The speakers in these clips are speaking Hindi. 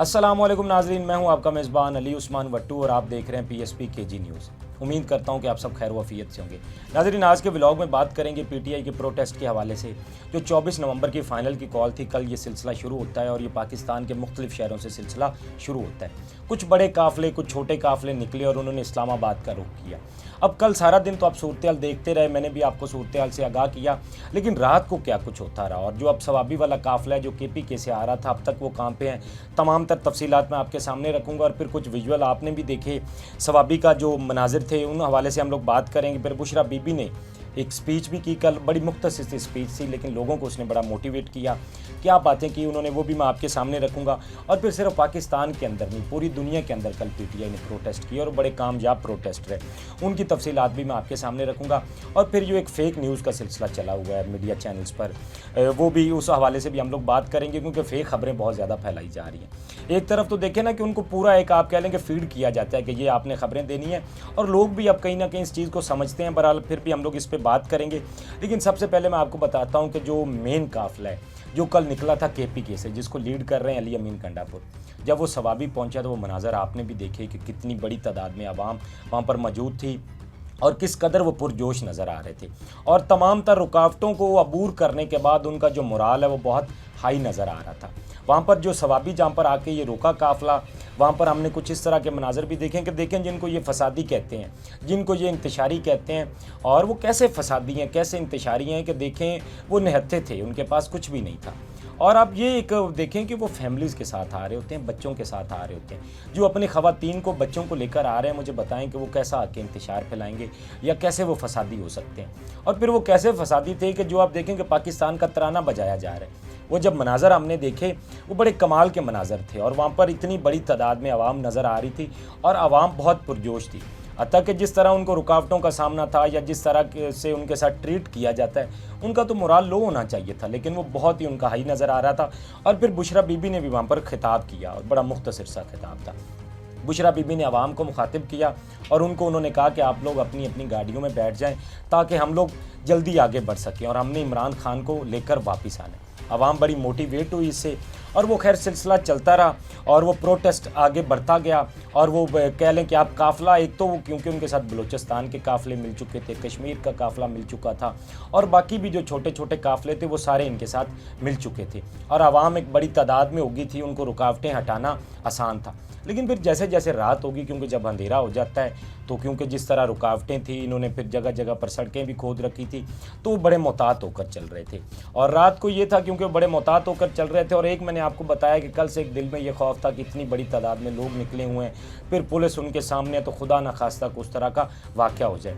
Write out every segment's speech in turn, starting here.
अस्सलामुअलैकुम नाजरीन, मैं हूं आपका मेज़बान अली उस्मान वट्टू और आप देख रहे हैं पीएसपी केजी न्यूज़। उम्मीद करता हूं कि आप सब खैर वफ़ियत से होंगे। नाजरीन, आज के व्लॉग में बात करेंगे पीटीआई के प्रोटेस्ट के हवाले से। जो 24 नवंबर की फ़ाइनल की कॉल थी, कल ये सिलसिला शुरू होता है और ये पाकिस्तान के मुख्तलिफ शहरों से सिलसिला शुरू होता है। कुछ बड़े काफ़िले, कुछ छोटे काफ़िले निकले और उन्होंने इस्लामाबाद का रुख किया। अब कल सारा दिन तो आप सूरत हाल देखते रहे, मैंने भी आपको सूरत हाल से आगाह किया, लेकिन रात को क्या कुछ होता रहा। और जो अब सवाबी वाला काफ़िला है जो केपीके से आ रहा था, अब तक वो कहाँ पे हैं, तमाम तर तफसीलात मैं आपके सामने रखूँगा। और फिर कुछ विजुअल आपने भी देखे, सवाबी का जो मनाजिर थे उन हवाले से हम लोग बात करेंगे। फिर बुशरा बीबी ने एक स्पीच भी की कल, बड़ी मुख्तसर सी स्पीच थी, लेकिन लोगों को उसने बड़ा मोटिवेट किया। क्या बातें की उन्होंने वो भी मैं आपके सामने रखूंगा। और फिर सिर्फ पाकिस्तान के अंदर नहीं, पूरी दुनिया के अंदर कल पीटीआई ने प्रोटेस्ट किए और बड़े कामयाब प्रोटेस्ट रहे, उनकी तफसीलात भी मैं आपके सामने रखूंगा। और फिर जो एक फ़ेक न्यूज़ का सिलसिला चला हुआ है मीडिया चैनल्स पर, वो भी उस हवाले से भी हम लोग बात करेंगे, क्योंकि फ़ेक खबरें बहुत ज़्यादा फैलाई जा रही हैं। एक तरफ तो देखें ना कि उनको पूरा एक आप कह लेंगे फीड किया जाता है कि ये आपने खबरें देनी है, और लोग भी अब कहीं ना कहीं इस चीज़ को समझते हैं। बहरहाल फिर भी हम लोग इस पर बात करेंगे। लेकिन सबसे पहले मैं आपको बताता हूं कि जो मेन काफ़िला है जो कल निकला था केपीके से, जिसको लीड कर रहे हैं अली अमीन गंडापुर, जब वो सवाबी पहुंचा तो वो मनाजर आपने भी देखे कि कितनी बड़ी तादाद में आवाम वहाँ पर मौजूद थी और किस कदर वो पुरजोश नज़र आ रहे थे। और तमाम तर रुकावटों को अबूर करने के बाद उनका जो मोराल है वो बहुत हाई नज़र आ रहा था। वहाँ पर जो सवाबी जहाँ पर आके ये रोका काफ़िला, वहाँ पर हमने कुछ इस तरह के मनाजर भी देखें कि देखें जिनको ये फसादी कहते हैं, जिनको ये इंतशारी कहते हैं, और वो कैसे फसादी हैं, कैसे इंतशारी हैं कि देखें वो निहत्थे थे, उनके पास कुछ भी नहीं था। और आप ये एक देखें कि वो फैमिलीज़ के साथ आ रहे होते हैं, बच्चों के साथ आ रहे होते हैं, जो अपने ख़वातीन को, बच्चों को लेकर आ रहे हैं। मुझे बताएं कि वो कैसा आके इंतशार फैलाएंगे या कैसे वो फसादी हो सकते हैं। और फिर वो कैसे फसादी थे कि जो आप देखें कि पाकिस्तान का तराना बजाया जा रहा है। वो जब मनाजर हमने देखे वो बड़े कमाल के मनाजर थे, और वहाँ पर इतनी बड़ी तादाद में आवाम नज़र आ रही थी और आवाम बहुत पुरजोश थी। अतः कि जिस तरह उनको रुकावटों का सामना था या जिस तरह से उनके साथ ट्रीट किया जाता है, उनका तो मोराल लो होना चाहिए था, लेकिन वो बहुत ही उनका हाई नज़र आ रहा था। और फिर बुशरा बीबी ने भी वहाँ पर खिताब किया और बड़ा मुख्तसर सा खिताब था। बुशरा बीबी ने आवाम को मुखातिब किया और उन्होंने कहा कि आप लोग अपनी अपनी गाड़ियों में बैठ जाएं ताकि हम लोग जल्दी आगे बढ़ सकें और हमने इमरान खान को लेकर वापस आना है। आवाम बड़ी मोटिवेट हुई इससे, और वो खैर सिलसिला चलता रहा और वो प्रोटेस्ट आगे बढ़ता गया। और वो कह लें कि आप काफ़िला, एक तो वो क्योंकि उनके साथ बलूचिस्तान के काफ़िले मिल चुके थे, कश्मीर का काफ़िला मिल चुका था, और बाकी भी जो छोटे छोटे काफ़िले थे वो सारे इनके साथ मिल चुके थे, और आवाम एक बड़ी तादाद में होगी थी, उनको रुकावटें हटाना आसान था। लेकिन फिर जैसे जैसे रात होगी, क्योंकि जब अंधेरा हो जाता है तो क्योंकि जिस तरह रुकावटें थी, इन्होंने फिर जगह जगह पर सड़कें भी खोद रखी थी, तो वो बड़े मोहतात होकर चल रहे थे। और रात को ये था क्योंकि बड़े मोहतात होकर चल रहे थे। और एक मैंने आपको बताया कि कल से एक दिल में ये खौफ था कि इतनी बड़ी तादाद में लोग निकले हुए हैं, फिर पुलिस उनके सामने है तो खुदा न खास्ता को उस तरह का वाक़या हो जाए।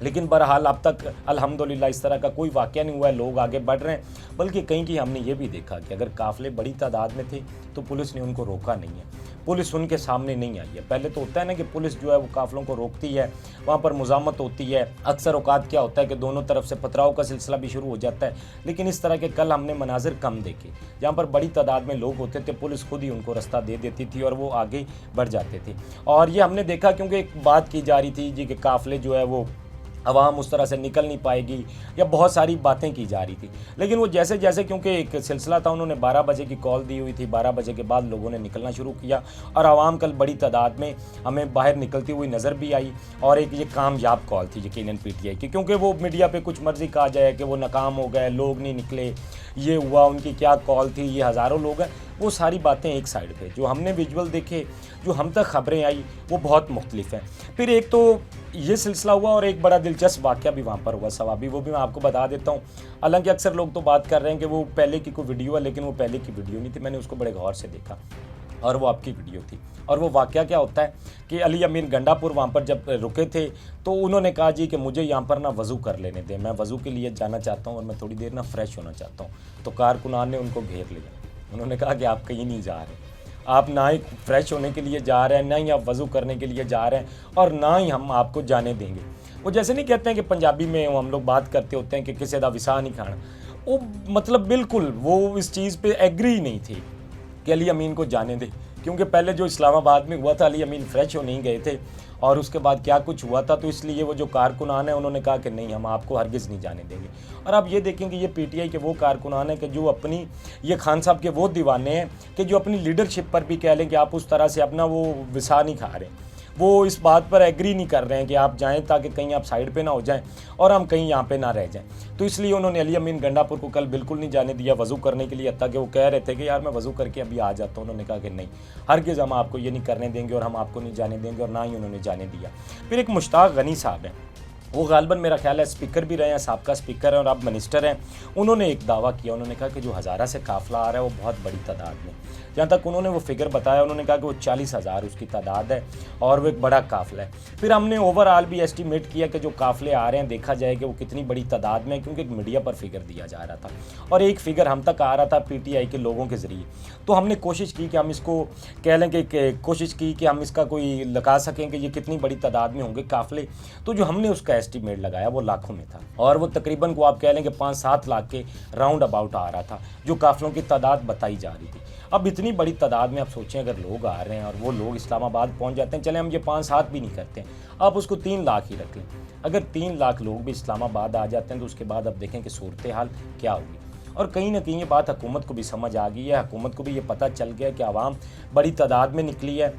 लेकिन बहरहाल अब तक अल्हम्दुलिल्लाह इस तरह का कोई वाक़या नहीं हुआ है, लोग आगे बढ़ रहे हैं। बल्कि कहीं की हमने ये भी देखा कि अगर काफ़िले बड़ी तादाद में थे तो पुलिस ने उनको रोका नहीं है, पुलिस उनके सामने नहीं आई है। पहले तो होता है ना कि पुलिस जो है वो काफ़िलों को रोकती है, वहाँ पर मुज़ामत होती है, अक्सर औकात क्या होता है कि दोनों तरफ से पथराव का सिलसिला भी शुरू हो जाता है। लेकिन इस तरह के कल हमने मनाजिर कम देखे, जहाँ पर बड़ी तादाद में लोग होते थे, पुलिस खुद ही उनको रास्ता दे देती थी और वो आगे बढ़ जाते थे। और ये हमने देखा क्योंकि एक बात की जा रही थी जी कि काफ़िले जो है वो अवाम उस तरह से निकल नहीं पाएगी, या बहुत सारी बातें की जा रही थी। लेकिन वो जैसे जैसे, क्योंकि एक सिलसिला था, उन्होंने 12 बजे की कॉल दी हुई थी, 12 बजे के बाद लोगों ने निकलना शुरू किया और आवाम कल बड़ी तादाद में हमें बाहर निकलती हुई नज़र भी आई। और एक ये कामयाब कॉल थी यकीनन पीटीआई की, क्योंकि वो मीडिया पे कुछ मर्जी कहा जाए कि वो नाकाम हो गए, लोग नहीं निकले, ये हुआ, उनकी क्या कॉल थी, ये हज़ारों लोग हैं, वो सारी बातें एक साइड पे। जो हमने विजुअल देखे, जो हम तक खबरें आई, वो बहुत मुख्तलिफ हैं। फिर एक तो ये सिलसिला हुआ और एक बड़ा दिलचस्प वाक़या भी वहाँ पर हुआ सवाबी, वो भी मैं आपको बता देता हूँ। हालांकि अक्सर लोग तो बात कर रहे हैं कि वो पहले की कोई वीडियो है, लेकिन वो पहले की वीडियो नहीं थी, मैंने उसको बड़े गौर से देखा और वो आपकी वीडियो थी। और वो वाक़या क्या होता है कि अली अमीन गंडापुर वहाँ पर जब रुके थे तो उन्होंने कहा जी कि मुझे यहाँ पर ना वज़ू कर लेने दें, मैं वज़ू के लिए जाना चाहता हूँ और मैं थोड़ी देर ना फ्रेश होना चाहता हूँ। तो कारकुनान ने उनको घेर लिया, उन्होंने कहा कि आप कहीं नहीं जा रहे, आप ना ही फ्रेश होने के लिए जा रहे हैं, ना ही आप वज़ू करने के लिए जा रहे हैं, और ना ही हम आपको जाने देंगे। वो जैसे नहीं कहते हैं कि पंजाबी में हम लोग बात करते होते हैं कि किसी दा विसा नहीं खाना, वो मतलब बिल्कुल वो इस चीज़ पे एग्री ही नहीं थी कि अली अमीन को जाने दे, क्योंकि पहले जो इस्लामाबाद में हुआ था, अली अमीन फ्रेश हो नहीं गए थे और उसके बाद क्या कुछ हुआ था, तो इसलिए वो जो कारकुनान है उन्होंने कहा कि नहीं, हम आपको हरगिज़ नहीं जाने देंगे। और आप ये देखेंगे ये पीटीआई के वो कारकुनान हैं कि जो अपनी, ये खान साहब के वो दीवाने हैं कि जो अपनी लीडरशिप पर भी कह लें कि आप उस तरह से अपना वो विसा नहीं खा रहे, वो इस बात पर एग्री नहीं कर रहे हैं कि आप जाएं ताकि कहीं आप साइड पे ना हो जाएं और हम कहीं यहाँ पे ना रह जाएं। तो इसलिए उन्होंने अली अमीन गंडापुर को कल बिल्कुल नहीं जाने दिया वज़ू करने के लिए, हत्ता कि वो कह रहे थे कि यार मैं वज़ू करके अभी आ जाता हूँ। उन्होंने कहा कि नहीं, हरगिज़ हम आपको ये नहीं करने देंगे और हम आपको नहीं जाने देंगे, और ना ही उन्होंने जाने दिया। फिर एक मुश्ताक गनी साहब हैं, वो गालिबन मेरा ख्याल है स्पीकर भी रहे हैं, साबका स्पीकर हैं और अब मिनिस्टर हैं। उन्होंने एक दावा किया, उन्होंने कहा कि जो हज़ारा से काफ़िला आ रहा है वो बहुत बड़ी तादाद में, जहाँ तक उन्होंने वो फिगर बताया, उन्होंने कहा कि वो 40,000 उसकी तादाद है और वो एक बड़ा काफ़िला है। फिर हमने ओवरऑल भी एस्टीमेट किया कि जो काफ़िले आ रहे हैं देखा जाए कि वो कितनी बड़ी तादाद में है, क्योंकि एक मीडिया पर फिगर दिया जा रहा था और एक फिगर हम तक आ रहा था पीटीआई के लोगों के ज़रिए। तो हमने कोशिश की कि हम इसको कह लें कि कोशिश की कि हम इसका कोई लगा सकें कि ये कितनी बड़ी तादाद में होंगे काफ़िले। तो जो हमने उसका एस्टीमेट लगाया वो लाखों में था और वो तकरीबन को आप कह लें कि 5-7 लाख के राउंड अबाउट आ रहा था जो काफ़िलों की तादाद बताई जा रही थी। अब इतनी बड़ी तादाद में आप सोचें अगर लोग आ रहे हैं और वो लोग इस्लामाबाद पहुंच जाते हैं, चले हम ये 5-7 भी नहीं करते हैं, आप उसको 3 लाख ही रख लें, अगर 3 लाख लोग भी इस्लामाबाद आ जाते हैं तो उसके बाद अब देखें कि सूरत हाल क्या होगी। और कहीं ना कहीं ये बात हुकूमत को भी समझ आ गई है, हुकूमत को भी ये पता चल गया कि आवाम बड़ी तादाद में निकली है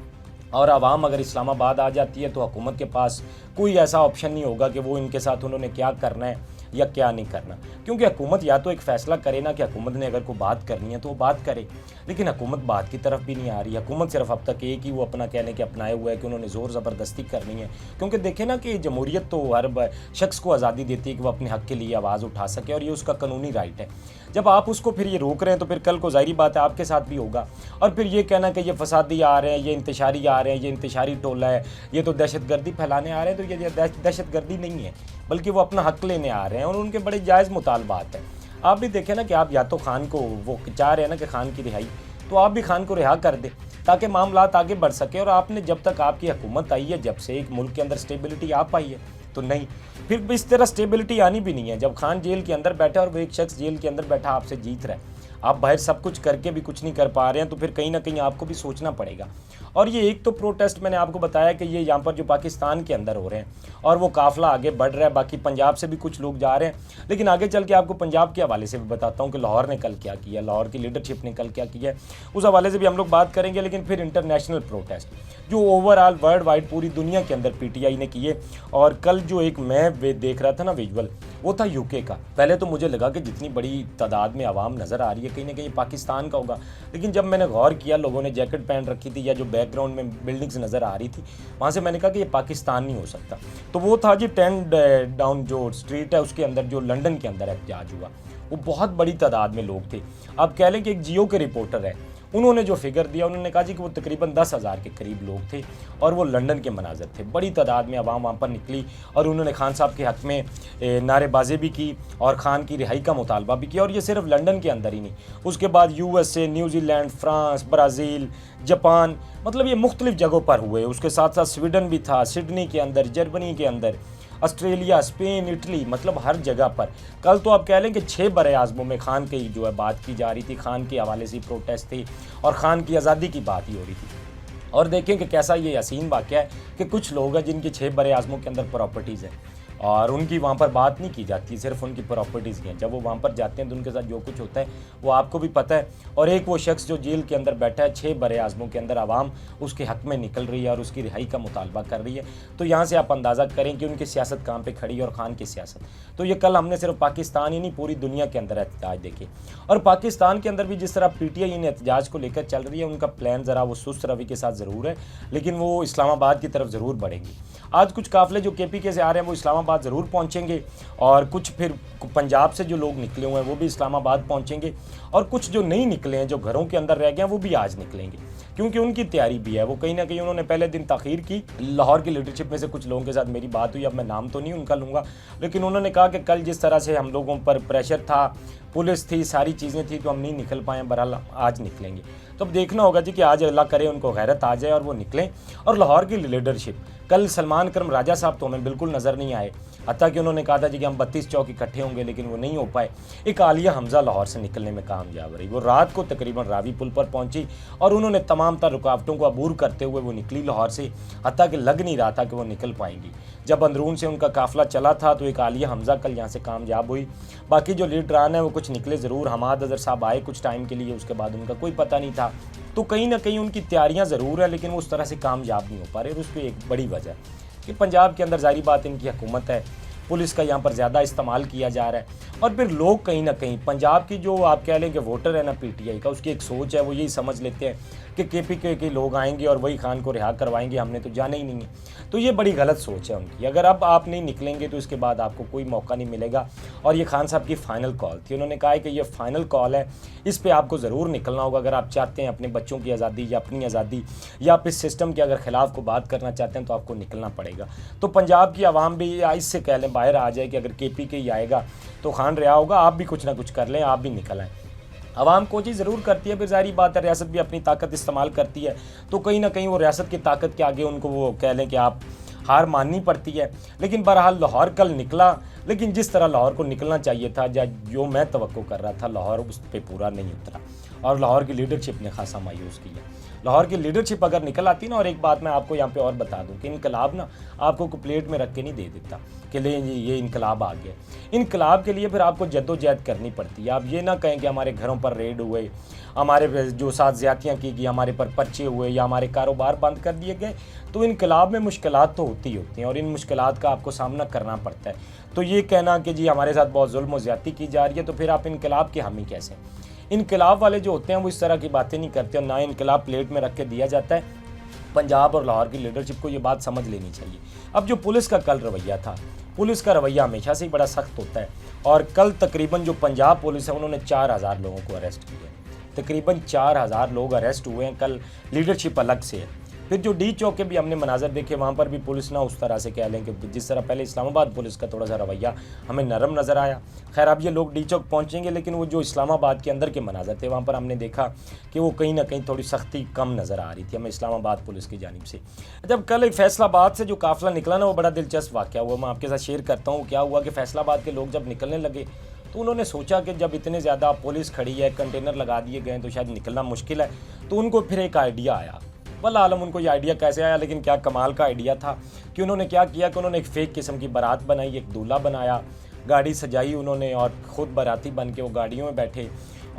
और आवाम अगर इस्लामाबाद आ जाती है तो हुकूमत के पास कोई ऐसा ऑप्शन नहीं होगा कि वो इनके साथ उन्होंने क्या करना है या क्या नहीं करना। क्योंकि हुकूमत या तो एक फ़ैसला करे ना कि हुकूमत ने अगर कोई बात करनी है तो वो बात करे, लेकिन हुकूमत बात की तरफ भी नहीं आ रही। हुकूमत सिर्फ अब तक एक ही वो अपना कहने के अपनाए हुआ है कि उन्होंने ज़ोर ज़बरदस्ती करनी है, क्योंकि देखें ना कि जमहूरियत तो हर शख्स को आज़ादी देती है कि वो अपने हक़ के लिए आवाज़ उठा सके और ये उसका कानूनी राइट है। जब आप उसको फिर ये रोक रहे हैं तो फिर कल को ज़ाहिरी बात है आपके साथ भी होगा। और फिर ये कहना कि ये फसादी आ रहे हैं, ये इंतशारी आ रहे हैं, ये इंतशारी टोला है, ये तो दहशतगर्दी फैलाने आ रहे हैं, तो ये दहशतगर्दी नहीं है बल्कि वो अपना हक़ लेने आ रहे हैं और उनके बड़े जायज़ मुतालबात हैं। आप भी देखें ना कि आप या तो खान को वो चाह रहे हैं ना कि खान की रिहाई, तो आप भी खान को रिहा कर दें ताकि मामलात आगे बढ़ सके। और आपने जब तक आपकी हुकूमत आई है, जब से एक मुल्क के अंदर स्टेबिलिटी आ पाई है, तो नहीं, फिर इस तरह स्टेबिलिटी आनी भी नहीं है। जब खान जेल के अंदर बैठा और वो एक शख्स जेल के अंदर बैठा आपसे जीत रहा है, आप बाहर सब कुछ करके भी कुछ नहीं कर पा रहे हैं, तो फिर कहीं ना कहीं आपको भी सोचना पड़ेगा। और ये एक तो प्रोटेस्ट मैंने आपको बताया कि ये यहाँ पर जो पाकिस्तान के अंदर हो रहे हैं और वो काफ़िला आगे बढ़ रहा है, बाकी पंजाब से भी कुछ लोग जा रहे हैं। लेकिन आगे चल के आपको पंजाब के हवाले से भी बताता हूँ कि लाहौर ने कल क्या किया, लाहौर की लीडरशिप ने कल क्या किया, उस हवाले से भी हम लोग बात करेंगे। लेकिन फिर इंटरनेशनल प्रोटेस्ट जो ओवरऑल वर्ल्ड वाइड पूरी दुनिया के अंदर पीटीआई ने किए। और कल जो एक मैं देख रहा था ना विजुअल, वो था यूके का। पहले तो मुझे लगा कि जितनी बड़ी तादाद में आवाम नज़र आ रही है कहीं ना कहीं पाकिस्तान का होगा, लेकिन जब मैंने गौर किया, लोगों ने जैकेट पहन रखी थी या जो बैकग्राउंड में बिल्डिंग्स नज़र आ रही थी, वहाँ से मैंने कहा कि ये पाकिस्तान नहीं हो सकता। तो वो था जी 10 डाउन जो स्ट्रीट है उसके अंदर जो लंदन के अंदर एहतजाज हुआ, वो बहुत बड़ी तादाद में लोग थे। आप कह लें कि एक जियो के रिपोर्टर है, उन्होंने जो फिगर दिया, उन्होंने कहा जी कि वो तकरीबन 10,000 के करीब लोग थे और वो लंदन के मनाजर थे। बड़ी तादाद में आवाम वहाँ पर निकली और उन्होंने खान साहब के हक़ में नारेबाजी भी की और खान की रिहाई का मुतालबा भी किया। और ये सिर्फ लंदन के अंदर ही नहीं, उसके बाद USA, New Zealand, France, Brazil, Japan, मतलब ये मुख्तलिफ़ जगहों पर हुए। उसके साथ साथ स्वीडन भी था, सिडनी के अंदर, जर्मनी के अंदर, ऑस्ट्रेलिया, स्पेन, इटली, मतलब हर जगह पर। कल तो आप कह लें कि 6 बड़े आज़मों में खान की जो है बात की जा रही थी, खान के हवाले से प्रोटेस्ट थी और खान की आज़ादी की बात ही हो रही थी। और देखें कि कैसा ये हसीन वाक़या है कि कुछ लोग हैं जिनकी 6 बड़े आज़मों के अंदर प्रॉपर्टीज़ हैं और उनकी वहाँ पर बात नहीं की जाती, सिर्फ उनकी प्रॉपर्टीज़ की हैं। जब वो वहाँ पर जाते हैं तो उनके साथ जो कुछ होता है वो आपको भी पता है। और एक वो शख्स जो जेल के अंदर बैठा है, 6 बड़े आज़मों के अंदर आवाम उसके हक़ में निकल रही है और उसकी रिहाई का मुतालबा कर रही है। तो यहाँ से आप अंदाज़ा करें कि उनकी सियासत कहाँ पे खड़ी है और खान की सियासत। तो ये कल हमने सिर्फ पाकिस्तान ही नहीं पूरी दुनिया के अंदर एहतजाज देखे। और पाकिस्तान के अंदर भी जिस तरह PTI इन एहतजाज को लेकर चल रही है, उनका प्लान ज़रा वो सुस्त रवि के साथ ज़रूर है, लेकिन वो इस्लामाबाद की तरफ ज़रूर बढ़ेंगी। आज कुछ काफ़िले जो KPK से आ रहे हैं वो इस्लामाबाद ज़रूर पहुँचेंगे और कुछ फिर पंजाब से जो लोग निकले हुए हैं वो भी इस्लामाबाद पहुँचेंगे और कुछ जो नहीं निकले हैं, जो घरों के अंदर रह गए हैं, वो भी आज निकलेंगे, क्योंकि उनकी तैयारी भी है। वो कहीं ना कहीं उन्होंने पहले दिन ताख़ीर की। लाहौर की लीडरशिप में से कुछ लोगों के साथ मेरी बात हुई, अब मैं नाम तो नहीं उनका लूँगा, लेकिन उन्होंने कहा कि कल जिस तरह से हम लोगों पर प्रेशर था, पुलिस थी, सारी चीज़ें थी, तो हम नहीं निकल पाए। बहरहाल आज निकलेंगे। तो अब देखना होगा जी कि आज अल्लाह करे उनको गैरत आ जाए और वो निकलें। और लाहौर की लीडरशिप, कल सलमान करम राजा साहब तो हमें बिल्कुल नज़र नहीं आए, हत्ता कि उन्होंने कहा था जी कि हम 32 चौक इकट्ठे होंगे, लेकिन वो नहीं हो पाए। एक आलिया हमजा लाहौर से निकलने में कामयाब रही। वो रात को तकरीबन रावी पुल पर पहुंची और उन्होंने तमाम तर रुकावटों को अबूर करते हुए वो निकली लाहौर से, हत्ता कि लग नहीं रहा था कि वो निकल पाएंगी। जब अंदरून से उनका काफिला चला था तो एक आलिया हमजा कल यहाँ से कामयाब हुई। बाकी जो लीडरान है वो कुछ निकले ज़रूर। हमाद अजहर साहब आए कुछ टाइम के लिए, उसके बाद उनका कोई पता नहीं था। तो कहीं ना कहीं उनकी तैयारियां ज़रूर है, लेकिन वो उस तरह से कामयाब नहीं हो पा रहे। और उस पर एक बड़ी वजह कि पंजाब के अंदर जारी बात इनकी हुकूमत है, पुलिस का यहाँ पर ज़्यादा इस्तेमाल किया जा रहा है। और फिर लोग कहीं ना कहीं पंजाब की जो आप कह लें कि वोटर है ना पीटीआई का, उसकी एक सोच है, वो यही समझ लेते हैं कि केपीके के लोग आएंगे और वही खान को रिहा करवाएंगे, हमने तो जाना ही नहीं है। तो ये बड़ी गलत सोच है उनकी। अगर अब आप नहीं निकलेंगे तो इसके बाद आपको कोई मौका नहीं मिलेगा। और ये खान साहब की फ़ाइनल कॉल थी, उन्होंने कहा है कि ये फ़ाइनल कॉल है, इस पर आपको ज़रूर निकलना होगा। अगर आप चाहते हैं अपने बच्चों की आज़ादी या अपनी आज़ादी या आप इस सिस्टम के अगर खिलाफ को बात करना चाहते हैं तो आपको निकलना पड़ेगा। तो पंजाब की आवाम भी इससे कह लें बाहर आ जाए कि अगर केपीके ही आएगा तो खान रिहा होगा, आप भी कुछ ना कुछ कर लें, आप भी निकल आएँ। आवाम कोशिश ज़रूर करती है, फिर ज़ाहिर बात है रियासत भी अपनी ताकत इस्तेमाल करती है, तो कहीं ना कहीं वो रियासत की ताकत के आगे उनको वो कह लें कि आप हार माननी पड़ती है। लेकिन बहरहाल लाहौर कल निकला, लेकिन जिस तरह लाहौर को निकलना चाहिए था, जो मैं तवक्को कर रहा था, लाहौर उस पर पूरा नहीं उतरा और लाहौर की लीडरशिप ने खासा मायूस किया। लाहौर की लीडरशिप अगर निकल आती ना, और एक बात मैं आपको यहाँ पे और बता दूँ कि इनकलाब ना आपको को प्लेट में रख के नहीं दे देता कि ले ये इनकलाब आ गया। इनकलाब के लिए फिर आपको जद्दोजहद करनी पड़ती है। आप ये ना कहें कि हमारे घरों पर रेड हुए, हमारे जो साथ ज़्यादतियाँ की गई, हमारे पर पर्चे हुए या हमारे कारोबार बंद कर दिए गए। तो इनकलाब में मुश्किलात तो होती हैं और इन मुश्किलात का आपको सामना करना पड़ता है। तो ये कहना कि जी हमारे साथ बहुत जुल्म और ज़्यादती की जा रही है, तो फिर आप इनकलाब के हामी कैसे? इनकलाब वाले जो होते हैं वो इस तरह की बातें नहीं करते और ना इनकलाब प्लेट में रख के दिया जाता है। पंजाब और लाहौर की लीडरशिप को ये बात समझ लेनी चाहिए। अब जो पुलिस का कल रवैया था, पुलिस का रवैया हमेशा से ही बड़ा सख्त होता है और कल तकरीबन जो पंजाब पुलिस है उन्होंने 4000 लोगों को अरेस्ट किया। तकरीबन 4000 लोग अरेस्ट हुए हैं कल, लीडरशिप अलग से है। फिर जो डी चौक के भी हमने मनाजर देखे, वहाँ पर भी पुलिस ना उस तरह से कह लें कि जिस तरह पहले इस्लामाबाद पुलिस का थोड़ा सा रवैया हमें नरम नज़र आया। खैर अब ये लोग डी चौक पहुँचेंगे, लेकिन वो जो इस्लामाबाद के अंदर के मनाजर थे वहाँ पर हमने देखा कि वो कहीं ना कहीं थोड़ी सख्ती कम नज़र आ रही थी हमें इस्लामाबाद पुलिस की जानिब से। जब कल फैसलाबाद से जो काफ़िला निकला ना, वो बड़ा दिलचस्प वाक़या हुआ, मैं आपके साथ शेयर करता हूँ। क्या हुआ कि फैसलाबाद के लोग जब निकलने लगे तो उन्होंने सोचा कि जब इतने ज़्यादा पुलिस खड़ी है, कंटेनर लगा दिए गए तो शायद निकलना मुश्किल है। तो उनको फिर एक आइडिया आया, वल्लाह आलम उनको ये आइडिया कैसे आया, लेकिन क्या कमाल का आइडिया था कि उन्होंने क्या किया कि उन्होंने एक फ़ेक किस्म की बारात बनाई, एक दूल्हा बनाया, गाड़ी सजाई उन्होंने और ख़ुद बाराती बन के वो गाड़ियों में बैठे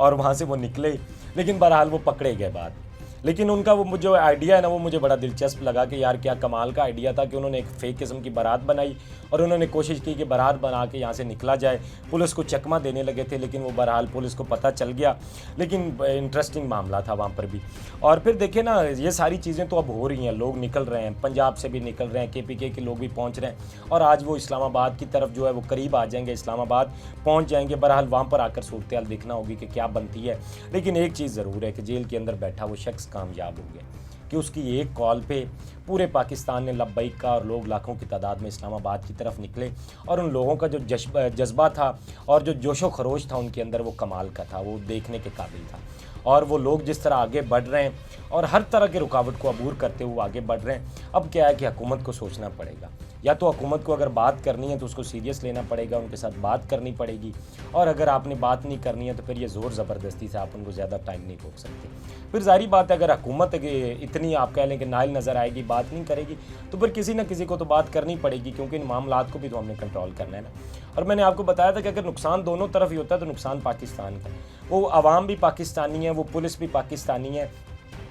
और वहाँ से वो निकले। लेकिन बहरहाल वो पकड़े गए बाद। लेकिन उनका वो जो आइडिया है ना, वो मुझे बड़ा दिलचस्प लगा कि यार क्या कमाल का आइडिया था कि उन्होंने एक फ़ेक किस्म की बारात बनाई और उन्होंने कोशिश की कि बारात बना के यहाँ से निकला जाए। पुलिस को चकमा देने लगे थे, लेकिन वो बहरहाल पुलिस को पता चल गया। लेकिन इंटरेस्टिंग मामला था वहाँ पर भी। और फिर देखे ना, ये सारी चीज़ें तो अब हो रही हैं, लोग निकल रहे हैं, पंजाब से भी निकल रहे हैं, केपीके के लोग भी पहुँच रहे हैं और आज वो इस्लामाबाद की तरफ जो है वो करीब आ जाएंगे, इस्लामाबाद पहुँच जाएंगे। बहरहाल वहाँ पर आकर सूरत हाल देखना होगी कि क्या बनती है। लेकिन एक चीज़ ज़रूर है कि जेल के अंदर बैठा वो शख्स कामयाब हो गया कि उसकी एक कॉल पे पूरे पाकिस्तान ने लब्बैक का और लोग लाखों की तादाद में इस्लामाबाद की तरफ निकले। और उन लोगों का जो जज्बा था और जो जोशो खरोश था उनके अंदर, वो कमाल का था, वो देखने के काबिल था। और वो लोग जिस तरह आगे बढ़ रहे हैं और हर तरह की रुकावट को अबूर करते हुए आगे बढ़ रहे हैं। अब क्या है कि हुकूमत को सोचना पड़ेगा, या तो हुकूमत को अगर बात करनी है तो उसको सीरियस लेना पड़ेगा, उनके साथ बात करनी पड़ेगी। और अगर आपने बात नहीं करनी है तो फिर ये ज़ोर ज़बरदस्ती से आप उनको ज़्यादा टाइम नहीं रोक सकते। फिर जारी बात है, अगर हुकूमत इतनी आप कह लें कि नाइल नज़र आएगी, बात नहीं करेगी, तो फिर किसी न किसी को तो बात करनी पड़ेगी, क्योंकि इन मामलात को भी तो हमने कंट्रोल करना है ना। और मैंने आपको बताया था कि अगर नुकसान दोनों तरफ ही होता है तो नुकसान पाकिस्तान का। वो आवाम भी पाकिस्तानी है, वो पुलिस भी पाकिस्तानी है,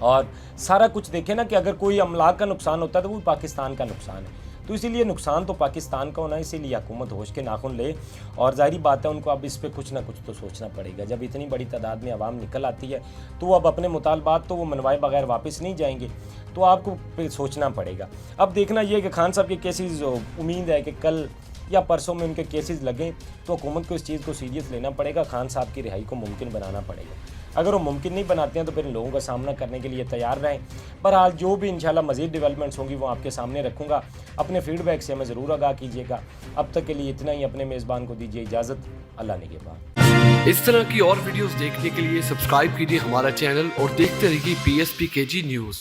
और सारा कुछ देखें ना कि अगर कोई अमलाक का नुकसान होता है तो वो पाकिस्तान का नुकसान है। तो इसीलिए नुकसान तो पाकिस्तान का होना है, इसीलिए हुकूमत होश के नाखुन ले। और जाहिर बात है उनको अब इस पर कुछ ना कुछ तो सोचना पड़ेगा। जब इतनी बड़ी तादाद में आवाम निकल आती है तो वो अब अपने मुतालबात तो वो मनवाए बगैर वापस नहीं जाएंगे, तो आपको फिर सोचना पड़ेगा। अब देखना ये कि खान साहब के केसेस, उम्मीद है कि कल या परसों में उनके केसेस लगें तो हुकूमत को इस चीज़ को सीरियस लेना पड़ेगा, खान साहब की रिहाई को मुमकिन बनाना पड़ेगा। अगर वो मुमकिन नहीं बनाते हैं तो फिर इन लोगों का सामना करने के लिए तैयार रहें। बहरहाल जो भी इंशाल्लाह मज़ीद डेवलपमेंट्स होंगी वो आपके सामने रखूँगा। अपने फीडबैक से हमें ज़रूर आगाह कीजिएगा। अब तक के लिए इतना ही। अपने मेज़बान को दीजिए इजाज़त। अल्लाह निगहबान। इस तरह की और वीडियोस देखने के लिए सब्सक्राइब कीजिए हमारा चैनल और देखते रहिए PSP KG न्यूज़।